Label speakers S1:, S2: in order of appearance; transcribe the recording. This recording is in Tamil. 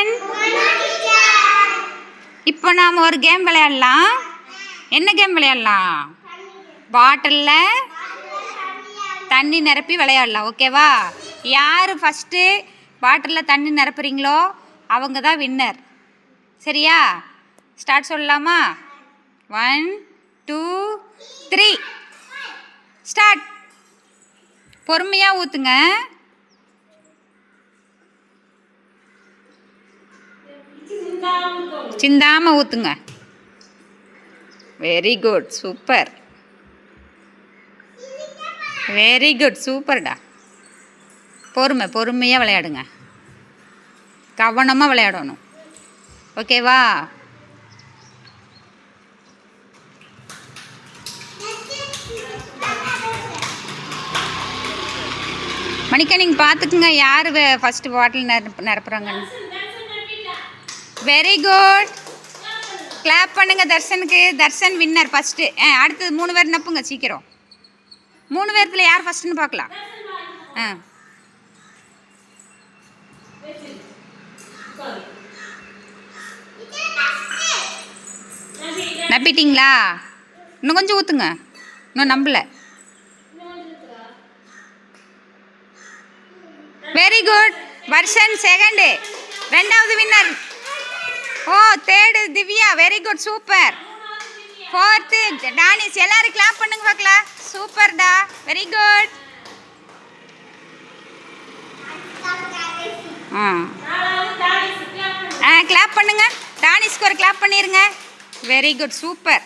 S1: ஸ்டூடெண்ட். இப்போ நாம் ஒரு கேம் விளையாடலாம். என்ன கேம் விளையாடலாம்? பாட்டிலில் தண்ணி நிரப்பி விளையாடலாம். ஓகேவா? யார் ஃபஸ்ட்டு பாட்டிலில் தண்ணி நிரப்புறீங்களோ அவங்க தான் வின்னர். சரியா? ஸ்டார்ட் சொல்லலாமா? 1 2 3 ஸ்டார்ட். பொறுமையாக ஊற்றுங்க. சிந்தாமல் ஊற்றுங்க. Very good, super. Very good, சூப்பர்டா. பொறுமையாக விளையாடுங்க. கவனமாக விளையாடணும். ஓகேவா? மணிக்கா நீங்கள் பார்த்துக்குங்க யார் ஃபஸ்ட்டு பாட்டில் நிரப்புறாங்கன்னு. Very good. கிளாப் பண்ணுங்க தர்ஷனுக்கு. Darshan winner first. அடுத்தது 3 பேர் நப்புங்க சீக்கிரம். 3 பேர்த்தில் யார் ஃபஸ்ட்டுன்னு பார்க்கலாம். நப்பிட்டீங்களா? இன்னும் கொஞ்சம் ஊற்றுங்க. இன்னும் நம்பலை. Very good. வர்ஷன் செகண்டு. 2வது வின்னர். ஓ, 3rd Divya. Very good, super. 4th Danish. எல்லாரும் கிளாப் பண்ணுங்க பார்க்கலாம். சூப்பர்டா, வெரி குட். கிளாப் பண்ணுங்க. டானிஸ்க்கு ஒரு கிளாப் பண்ணிடுங்க. Very good, super.